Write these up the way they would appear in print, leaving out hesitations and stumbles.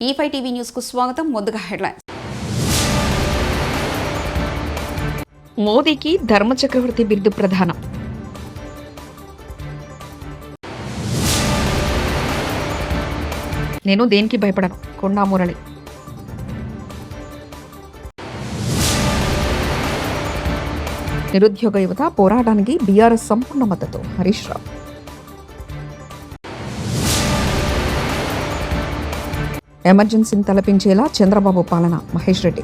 E5 TV news కు స్వాగతం. ముందుగా హెడ్లైన్స్. మోదీకి ధర్మచక్రవర్తి బిరుదు ప్రదానం. నేను దేనికి భయపడను. కొండా మురళి. నిరుద్యోగ యువత పోరాటానికి బీఆర్ఎస్ సంపూర్ణ మద్దతు. హరీష్ రావు. ఎమర్జెన్సీని తలపించేలా చంద్రబాబు పాలన. మహేష్ రెడ్డి.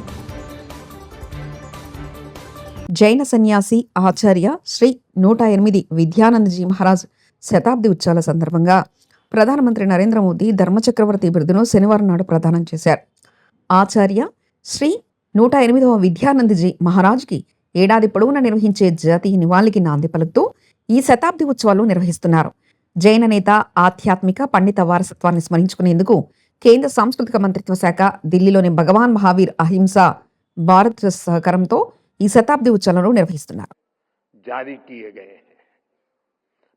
జైన సన్యాసి ఆచార్య శ్రీ 108 విద్యానందజీ మహారాజ్ శతాబ్ది ఉత్సవాల సందర్భంగా ప్రధానమంత్రి నరేంద్ర మోదీ ధర్మచక్రవర్తి బిరుదును శనివారం నాడు ప్రదానం చేశారు. ఆచార్య శ్రీ 108వ విద్యానందజీ మహారాజ్కి ఏడాది పొడవునా నిర్వహించే జాతీయ నివాళికి నాంది పలుకుతూ ఈ శతాబ్ది ఉత్సవాలు నిర్వహిస్తున్నారు. జైన నేత ఆధ్యాత్మిక పండిత వారసత్వాన్ని స్మరించుకునేందుకు కేంద్ర సాంస్కృతిక మంత్రిత్వ శాఖ ఢిల్లీలోని భగవాన్ మహావీర్ అహింస భారత్ సహకారంతో ఈ శతాబ్ది ఉత్సవాలను నిర్వహిస్తున్నారు. जारी किए गए हैं।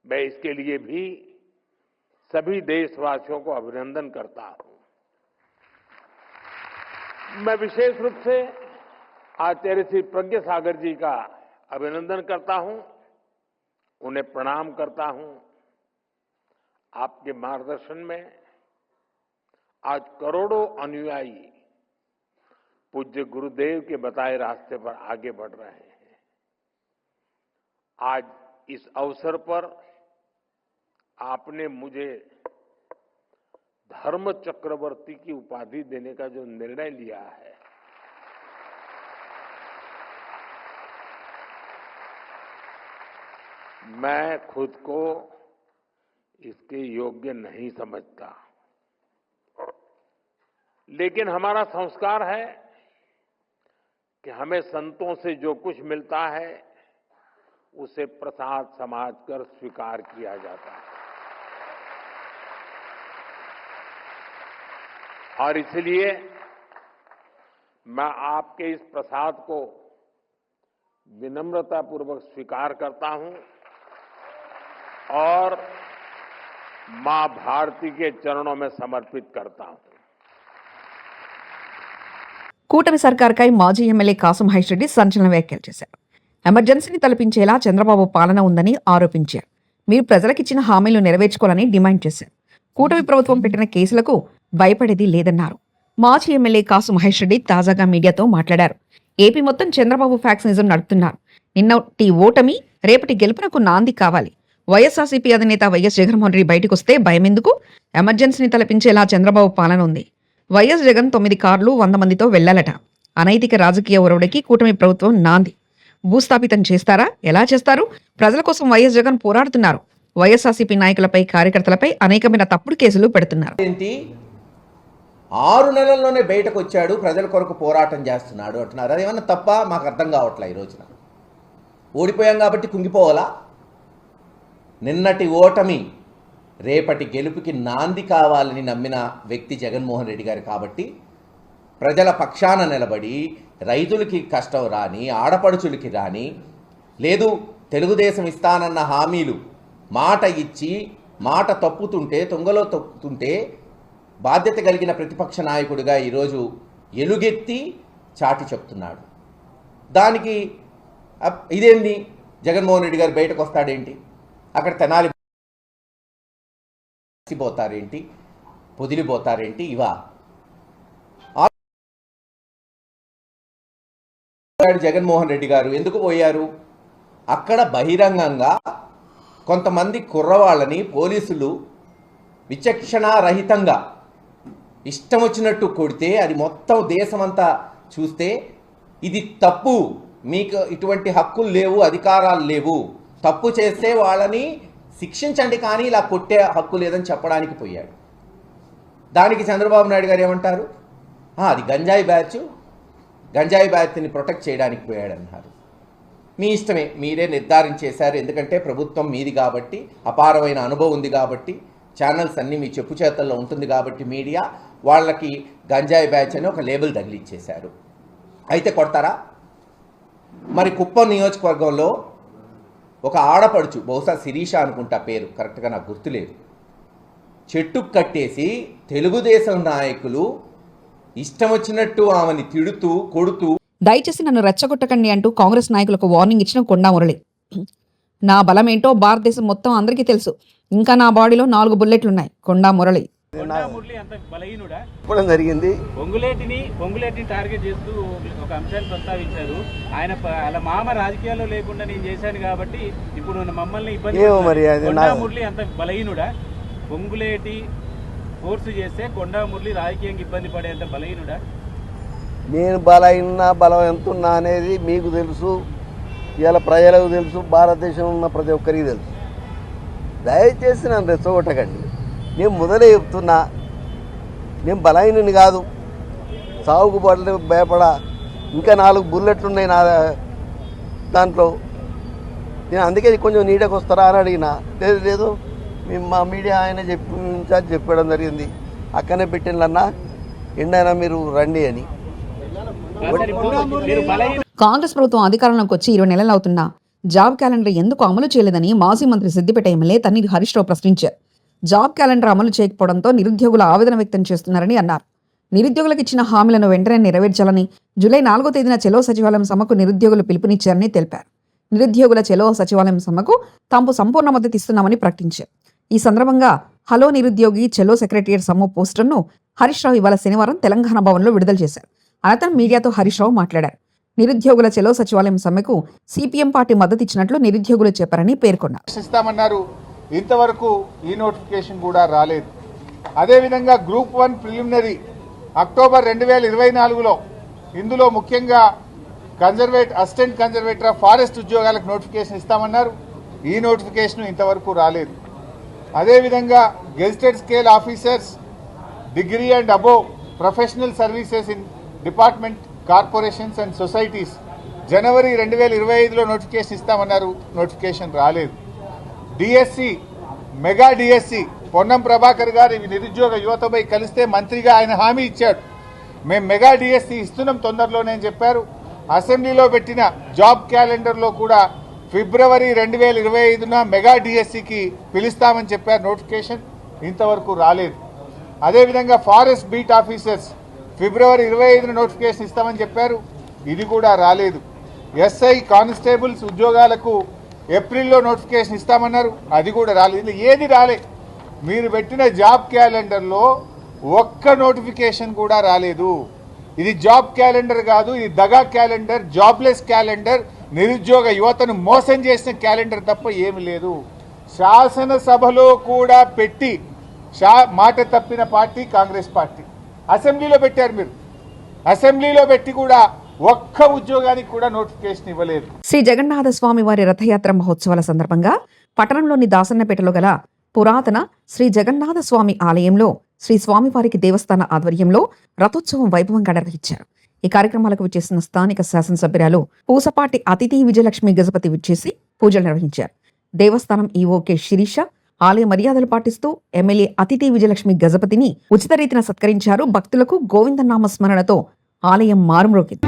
मैं इसके लिए भी सभी देशवासियों को अभिनंदन करता हूं। मैं विशेष रूप से आचार्य श्री प्रज्ञा सागर जी का अभिनंदन करता हूं, उन्हें प्रणाम करता हूं। आपके मार्गदर्शन में आज करोड़ों अनुयायी पूज्य गुरुदेव के बताए रास्ते पर आगे बढ़ रहे हैं। आज इस अवसर पर आपने मुझे धर्म चक्रवर्ती की उपाधि देने का जो निर्णय लिया है, मैं खुद को इसके योग्य नहीं समझता, लेकिन हमारा संस्कार है कि हमें संतों से जो कुछ मिलता है उसे प्रसाद समझकर स्वीकार किया जाता है। और इसलिए मैं आपके इस प्रसाद को विनम्रतापूर्वक स्वीकार करता हूं और मां भारती के चरणों में समर्पित करता हूं। కూటమి సర్కార్పై మాజీ ఎమ్మెల్యే కాసు మహేష్ రెడ్డి సంచలన వ్యాఖ్యలు చేశారు. ఎమర్జెన్సీని తలపించేలా చంద్రబాబు పాలన ఉందని ఆరోపించారు. మీరు ప్రజలకిచ్చిన హామీలు నెరవేర్చుకోవాలని డిమాండ్ చేశారు. కూటమి ప్రభుత్వం పెట్టిన కేసులకు భయపడేది లేదన్నారు. మాజీ ఎమ్మెల్యే కాసు మహేష్ రెడ్డి తాజాగా మీడియాతో మాట్లాడారు. ఏపీ మొత్తం చంద్రబాబు ఫ్యాక్సినిజం నడుపుతున్నారు. నిన్నటి ఓటమి రేపటి గెలుపునకు నాంది కావాలి. వైఎస్ఆర్సీపీ అధినేత వైఎస్ జగన్మోహన్ రెడ్డి బయటకు వస్తే భయమెందుకు? ఎమర్జెన్సీని తలపించేలా చంద్రబాబు పాలన ఉంది. వైఎస్ జగన్ 9 కార్లు 100 మందితో వెళ్లాలట. అనైతిక రాజకీయ ఒరవడికి కూటమి ప్రభుత్వం నాంది. భూస్థాపితం చేస్తారా? ఎలా చేస్తారు? ప్రజల కోసం వైఎస్ జగన్ పోరాడుతున్నారు. వైఎస్ఆర్సీపీ నాయకులపై కార్యకర్తలపై అనేకమైన తప్పుడు కేసులు పెడుతున్నారు. 6 నెలల్లోనే బయటకు వచ్చాడు, ప్రజల కొరకు పోరాటం చేస్తున్నాడు అంటున్నారు. అదేమన్నా తప్ప? మాకు అర్థం కావట్లే. ఈ రోజున ఓడిపోయాం కాబట్టి కుంగిపోవాలా? నిన్నటి ఓటమి రేపటి గెలుపుకి నాంది కావాలని నమ్మిన వ్యక్తి జగన్మోహన్ రెడ్డి గారు. కాబట్టి ప్రజల పక్షాన నిలబడి రైతులకి కష్టం రాని, ఆడపడుచులకి రాని, లేదు తెలుగుదేశం ఇస్తానన్న హామీలు మాట ఇచ్చి మాట తప్పుతుంటే, తొంగలో తప్పుతుంటే బాధ్యత కలిగిన ప్రతిపక్ష నాయకుడిగా ఈరోజు ఎలుగెత్తి చాటి చెప్తున్నాడు. దానికి ఇదేంటి? జగన్మోహన్ రెడ్డి గారు బయటకు వస్తాడేంటి? అక్కడ తెనాలి పోతారేంటి? పొదిలిపోతారేంటి? ఇవా జగన్మోహన్ రెడ్డి గారు ఎందుకు పోయారు? అక్కడ బహిరంగంగా కొంతమంది కుర్రవాళ్ళని పోలీసులు విచక్షణారహితంగా ఇష్టం వచ్చినట్టు కొడితే అది మొత్తం దేశమంతా చూస్తే ఇది తప్పు, మీకు ఇటువంటి హక్కులు లేవు, అధికారాలు లేవు, తప్పు చేస్తే వాళ్ళని శిక్షించండి కానీ ఇలా కొట్టే హక్కు లేదని చెప్పడానికి పోయాడు. దానికి చంద్రబాబు నాయుడు గారు ఏమంటారు? అది గంజాయి బ్యాచ్ని ప్రొటెక్ట్ చేయడానికి పోయాడన్నారు. మీ ఇష్టమే, మీరే నిర్ధారించేశారు. ఎందుకంటే ప్రభుత్వం మీది కాబట్టి, అపారమైన అనుభవం ఉంది కాబట్టి, ఛానల్స్ అన్నీ మీ చెప్పు చేతల్లో ఉంటుంది కాబట్టి మీడియా వాళ్ళకి గంజాయి బ్యాచ్ అని ఒక లేబుల్ తగిలిచ్చేశారు. అయితే కొడతారా? మరి కుప్పం నియోజకవర్గంలో ఒక ఆడపడుచు, బహుశా శిరీష అనుకుంటా పేరు, కరెక్ట్గా నాకు గుర్తులేదు, చెట్టుకు కట్టేసి తెలుగుదేశం నాయకులు ఇష్టం వచ్చినట్టు ఆమెని తిడుతూ కొడుతూ దయచేసి నన్ను రెచ్చగొట్టకండి అంటూ కాంగ్రెస్ నాయకులకు వార్నింగ్ ఇచ్చిన కొండా మురళి. నా బలమేంటో భారతదేశం మొత్తం అందరికీ తెలుసు. ఇంకా నా బాడీలో 4 బుల్లెట్లున్నాయి. కొండా మురళి. మురళి అంత బలహీనుడా? చెప్పడం జరిగింది. పొంగులేటిని టార్గెట్ చేస్తూ ఒక అంశాన్ని ప్రస్తావించారు. అలా మామ రాజకీయాల్లో లేకుండా నేను చేశాను కాబట్టి ఇప్పుడు మమ్మల్ని ఇబ్బంది. కొండా మురళి అంత బలహీనుడా? పొంగులేటి ఫోర్స్ చేస్తే కొండా మురళి రాజకీయంగా ఇబ్బంది పడేంత బలహీనుడా? నేను బలం ఎంతున్నా అనేది మీకు తెలుసు, ఇవాళ ప్రజలకు తెలుసు, భారతదేశంలో ఉన్న ప్రతి ఒక్కరికి తెలుసు. దయచేసి నన్ను రెచ్చగొట్టకండి. నేను మొదలే చెప్తున్నా, నేను బలహీనుని కాదు, సాగుకు భయపడా. ఇంకా 4 బుల్లెట్లు ఉన్నాయి నా దాంట్లో. నేను అందుకే కొంచెం నీడకు వస్తారా అని అడిగినా. లేదు మా మీడియా ఆయన చెప్పడం జరిగింది. అక్కనే పెట్టిండ్లన్నా ఎండైనా మీరు రండి అని. కాంగ్రెస్ ప్రభుత్వం అధికారంలోకి వచ్చి 20 నెలలు అవుతున్నా జాబ్ క్యాలెండర్ ఎందుకు అమలు చేయలేదని మాజీ మంత్రి సిద్దిపేట ఎమ్మెల్యే తన్నీరు హరీష్ రావు ప్రశ్నించారు. జాబ్ క్యాలెండర్ అమలు చేయకపోవడంతో నిరుద్యోగులు ఆవేదన వ్యక్తం చేస్తున్నారని అన్నారు. నిరుద్యోగులకు ఇచ్చిన హామీలను వెంటనే నెరవేర్చాలని జూలై 4వ తేదీన చెలో సచివాలయం సమ్మెకు నిరుద్యోగులు పిలుపునిచ్చారని తెలిపారు. నిరుద్యోగుల చెలో సచివాలయం సమ్మెకు తాము సంపూర్ణ మద్దతు ఇస్తున్నామని ప్రకటించారు. ఈ సందర్భంగా హలో నిరుద్యోగి చెలో సెక్రటరియట్ సమ్మె పోస్టర్ను హరీష్ రావు ఇవాళ శనివారం తెలంగాణ భవన్లో విడుదల చేశారు. అనంతరం మీడియాతో హరీష్ రావు మాట్లాడారు. నిరుద్యోగుల చెలో సచివాలయం సమ్మెకు సిపిఎం పార్టీ మద్దతు ఇచ్చినట్లు నిరుద్యోగులు చెప్పారని పేర్కొన్నారు. ఇంతవరకు ఈ నోటిఫికేషన్ కూడా రాలేదు. అదేవిధంగా గ్రూప్ 1 ప్రిలిమినరీ అక్టోబర్ 2024లో ఇందులో ముఖ్యంగా అసిస్టెంట్ కన్జర్వేటర్ ఆఫ్ ఫారెస్ట్ ఉద్యోగాలకు నోటిఫికేషన్ ఇస్తామన్నారు. ఈ నోటిఫికేషన్ ఇంతవరకు రాలేదు. అదేవిధంగా gazetted scale officers degree and above professional services in department corporations and societies జనవరి 2025లో నోటిఫికేషన్ ఇస్తామన్నారు. నోటిఫికేషన్ రాలేదు. DSC mega DSC Ponnam Prabhakar గారు నిరుద్యోగ యువతపై కలిస్తే మంత్రిగా ఆయన హామీ ఇచ్చాడు. మేము మెగా డిఎస్సి ఇస్తున్నాం తొందరలోనే అని చెప్పారు. అసెంబ్లీలో పెట్టిన జాబ్ క్యాలెండర్లో కూడా ఫిబ్రవరి 2025న మెగా డిఎస్సికి పిలుస్తామని చెప్పారు. నోటిఫికేషన్ ఇంతవరకు రాలేదు. అదేవిధంగా ఫారెస్ట్ బీట్ ఆఫీసర్స్ ఫిబ్రవరి 25న నోటిఫికేషన్ ఇస్తామని చెప్పారు. ఇది కూడా రాలేదు. ఎస్ఐ కానిస్టేబుల్స్ ఉద్యోగాలకు ఏప్రిల్లో నోటిఫికేషన్ ఇస్తామన్నారు. అది కూడా రాలేదు. ఏది రాలే. మీరు పెట్టిన జాబ్ క్యాలెండర్లో ఒక్క నోటిఫికేషన్ కూడా రాలేదు. ఇది జాబ్ క్యాలెండర్ కాదు, ఇది దగా క్యాలెండర్, జాబ్లెస్ క్యాలెండర్, నిరుద్యోగ యువతను మోసం చేసిన క్యాలెండర్ తప్ప ఏమి లేదు. శాసనసభలో కూడా పెట్టి మాట తప్పిన పార్టీ కాంగ్రెస్ పార్టీ. అసెంబ్లీలో పెట్టారు. మీరు అసెంబ్లీలో పెట్టి కూడా ఒక్క ఉద్యోగానికి కూడా నోటిఫికేషన్ ఇవ్వలేదు. శ్రీ జగన్నాథ స్వామి వారి రథయాత్ర మహోత్సవాల సందర్భంగా పట్టణంలోని దాసన్నపేటలో గల పురాతన శ్రీ జగన్నాథ స్వామి ఆలయంలో శ్రీ స్వామివారికి దేవస్థాన ఆధ్వర్యంలో రథోత్సవం వైభవంగా నిర్వహించారు. ఈ కార్యక్రమాలకు విచ్చేసిన స్థానిక శాసనసభ్యురాలు పూసపాటి అతిథి విజయలక్ష్మి గజపతి విచ్చేసి పూజలు నిర్వహించారు. దేవస్థానం ఈవో కె శిరీష ఆలయ మర్యాదలు పాటిస్తూ ఎమ్మెల్యే అతిథి విజయలక్ష్మి గజపతిని ఉచిత రీతిన సత్కరించారు. భక్తులకు గోవిందనామ స్మరణతో ఆలయం మారుమ్రోగింది.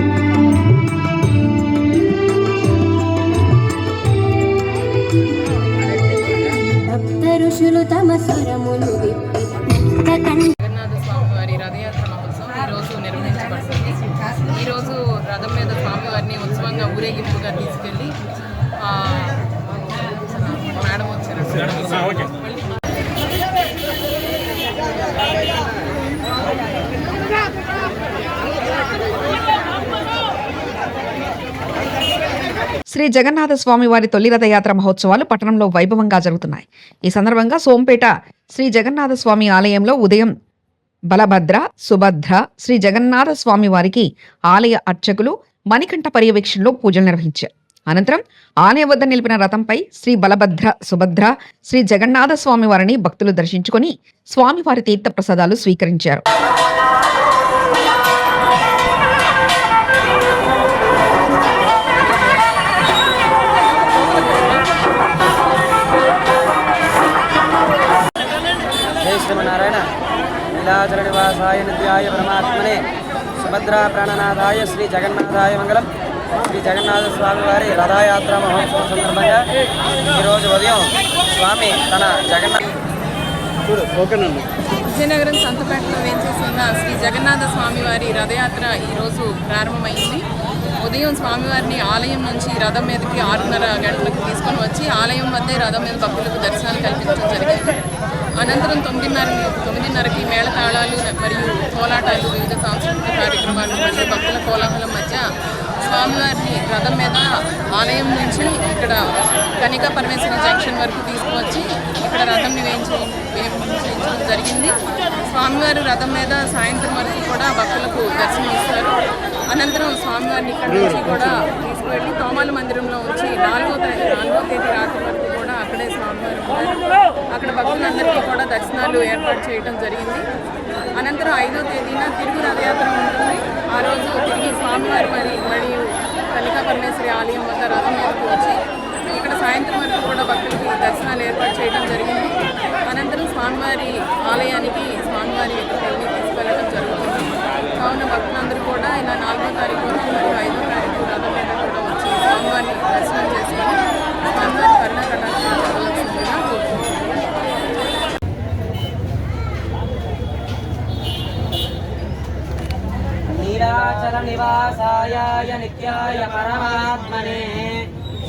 జగన్నాథ స్వామివారి రథయాత్ర మహోత్సవం ఈరోజు నిర్వహించబడుతుంది. ఈరోజు రథం మీద స్వామివారిని ఉత్సవంగా ఊరేగింపుగా తీసుకెళ్ళి మేడం వచ్చారు. శ్రీ జగన్నాథ స్వామి వారి తొలి రథయాత్ర మహోత్సవాలు పట్టణంలో వైభవంగా జరుగుతున్నాయి. ఈ సందర్భంగా సోంపేట శ్రీ జగన్నాథ స్వామి ఆలయంలో ఉదయం బలభద్ర, సుభద్ర, శ్రీ జగన్నాథ స్వామి వారికి ఆలయ అర్చకులు మణికంఠ పర్యవేక్షణలో పూజలు నిర్వహించారు. అనంతరం ఆలయ వద్ద నిలిపిన రథంపై శ్రీ బలభద్ర, సుభద్ర, శ్రీ జగన్నాథ స్వామి వారిని భక్తులు దర్శించుకొని స్వామివారి తీర్థ ప్రసాదాలు స్వీకరించారు. శ్రీమన్నారాయణ నీలాచల నివాసాయ నిత్యాయ పరమాత్మనే సుభద్రా ప్రాణనాథాయ శ్రీ జగన్నాథాయ మంగళం. శ్రీ జగన్నాథ స్వామి వారి రథయాత్ర మహోత్సవం సందర్భంగా ఈరోజు ఉదయం స్వామి తన జగన్నాథ విజయనగరం సంతపేటలో వేంచేసిన శ్రీ జగన్నాథ స్వామివారి రథయాత్ర ఈరోజు ప్రారంభమైంది. ఉదయం స్వామివారిని ఆలయం నుంచి రథం మీదకి 6:30 గంటలకు తీసుకొని వచ్చి ఆలయం వద్దే రథం మీద భక్తులకు దర్శనాలు కల్పించడం జరిగింది. అనంతరం 9:30కి మేళతాళాలు మరియు కోలాటాలు, వివిధ సాంస్కృతిక కార్యక్రమాలు మరియు భక్తుల కోలాహలం మధ్య స్వామివారిని రథం మీద ఆలయం నుంచి ఇక్కడ కనికా పరమేశ్వరి జంక్షన్ వరకు తీసుకువచ్చి ఇక్కడ రథంని వేయించడం జరిగింది. స్వామివారి రథం మీద సాయంత్రం వరకు కూడా భక్తులకు దర్శనం ఇస్తారు. అనంతరం స్వామివారిని ఇక్కడ నుంచి కూడా తీసుకువెళ్ళి తోమాల మందిరంలో ఉంచి 4వ తేదీ రాత్రి వరకు కూడా అక్కడే స్వామివారు ఉంటారు. అక్కడ భక్తులందరికీ కూడా దర్శనాలు ఏర్పాటు చేయడం జరిగింది. అనంతరం 5వ తేదీన తిరుగు రథయాత్ర ఉంటుంది. ఆ రోజు తిరిగి స్వామివారి మరియు కనికా పరమేశ్వరి ఆలయం వద్ద రథం మీదకు వచ్చి ఇక్కడ సాయంత్రం వరకు కూడా భక్తులకి దర్శనాలు ఏర్పాటు చేయడం జరిగింది. అనంతరం స్వామివారి ఆలయానికి స్వామివారి విగ్రహాన్ని తీసుకెళ్లడం జరుగుతుంది. కావున భక్తులందరూ కూడా ఇలా 4వ తారీఖు వరకు మరియు 5వ తారీఖు రథం మీద కూడా వచ్చి స్వామివారిని దర్శనం చేసుకుని స్వామివారి కరుణా కటాక్షాలు పొందవలసిందిగా కోరుకుంటున్నాను. నీలాచల నివాసాయ నిత్యాయ పరమాత్మనే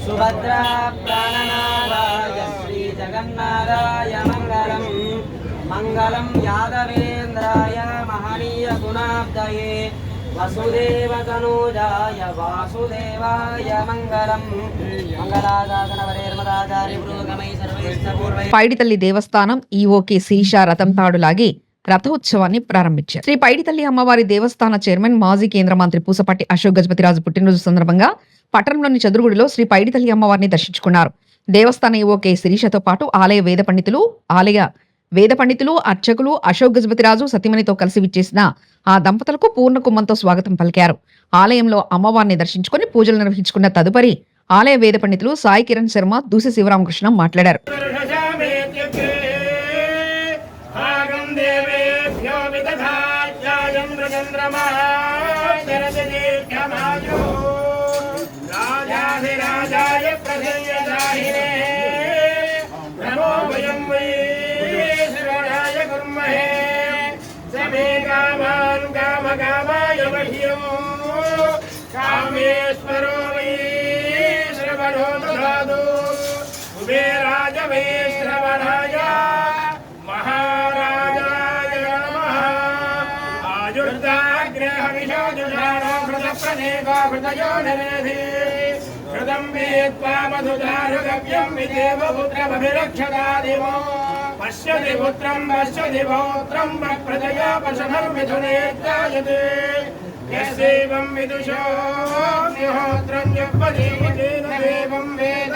సుభద్రా ప్రాణనాథాయ శ్రీ జగన్నాథాయ మంగళం. మంగళం యాదవేంద్రాయ మహనీయ గుణాబ్దయే వసుదేవ తనూజాయ వాసుదేవాయ మంగళం. మంగళాదాసనవరేర్మదాచార్య పురోగమై సర్వైశ్చ పూర్వై. పైడితల్లి దేవస్థానం ఈఓకే శిరీష రథం తాడులాగి రథోత్సవాన్ని ప్రారంభించారు. శ్రీ పైడితల్లి అమ్మవారి దేవస్థాన చైర్మన్, మాజీ కేంద్ర మంత్రి పూసపాటి అశోక్ గజపతిరాజు పుట్టినరోజు సందర్భంగా పట్టణంలోని చదురుగుడిలో శ్రీ పైడితల్లి అమ్మవారిని దర్శించుకున్నారు. దేవస్థాన ఈఓకే శిరీషతో పాటు ఆలయ వేద పండితులు, అర్చకులు అశోక్ గజపతిరాజు సతీమణితో కలిసి విచ్చేసిన ఆ దంపతులకు పూర్ణ కుంభంతో స్వాగతం పలికారు. ఆలయంలో అమ్మవారిని దర్శించుకుని పూజలు నిర్వహించుకున్న తదుపరి ఆలయ వేద పండితులు సాయి కిరణ్ శర్మ, దూసి శివరామకృష్ణ మాట్లాడారు. కామేశ్వరో వై శ్రవణో దదాతు కుబేరాజ వై శ్రవణాయ మహారాజాయ నమః. ఆయుర్దాగ్రహ విశోజుషాణో కృతప్రదేకో కృతయో నిరేధి కృతం వేత్వా మధుదారుగవ్యం విదేవపుత్రమభిరక్షదాదివో పశ్యతి పుత్రం పశ్యతి పౌత్రం ప్రజయా పశుభిర్మిథునేత్యాయతే యస్యైవం విదుషో నిహోత్రం జపదేవతేన దేవం వేద.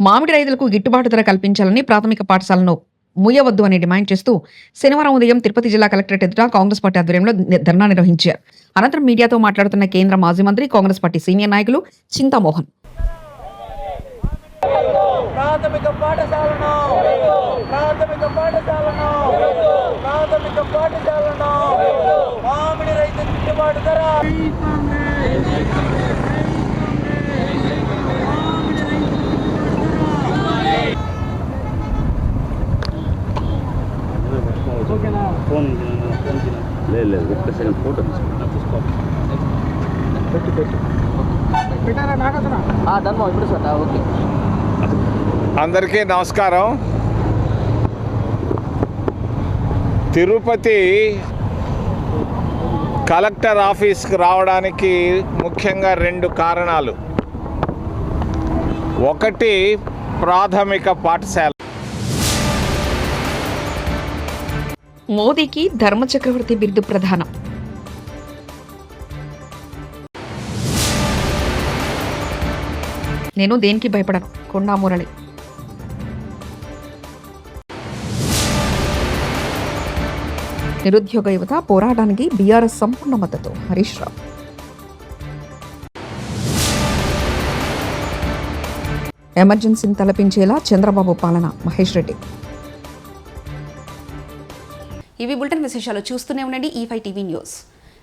మామిడి రైతులకు గిట్టుబాటు ధర కల్పించాలని ప్రాథమిక పాఠశాలను మూయవద్దు అని డిమాండ్ చేస్తూ శనివారం ఉదయం తిరుపతి జిల్లా కలెక్టరేట్ ఎదుట కాంగ్రెస్ పార్టీ ఆధ్వర్యంలో ధర్నా నిర్వహించారు. అనంతరం మీడియాతో మాట్లాడుతున్న కేంద్ర మాజీ మంత్రి, కాంగ్రెస్ పార్టీ సీనియర్ నాయకులు చింతామోహన్, ప్రాథమిక పాఠశాలను మామిడి రైతు గిట్టుబాటు ధర లేదు ఒక్క సెకండ్ ఫోటో అందరికీ నమస్కారం. తిరుపతి కలెక్టర్ ఆఫీస్కి రావడానికి ముఖ్యంగా 2 కారణాలు. ఒకటి ప్రాథమిక పాఠశాల. మోదీకి ధర్మచక్రవర్తి బిరుదు ప్రదానం. నేను దేనికి భయపడను, కొండా మురళి. నిరుద్యోగ యువత పోరాటానికి బీఆర్ఎస్ సంపూర్ణ మద్దతు, హరీష్ రావు. ఎమర్జెన్సీని తలపించేలా చంద్రబాబు పాలన మహేష్ రెడ్డి. ఇవి బులెటిన్ విశేషాలు. చూస్తూనే ఉండండి E5 టీవీ న్యూస్.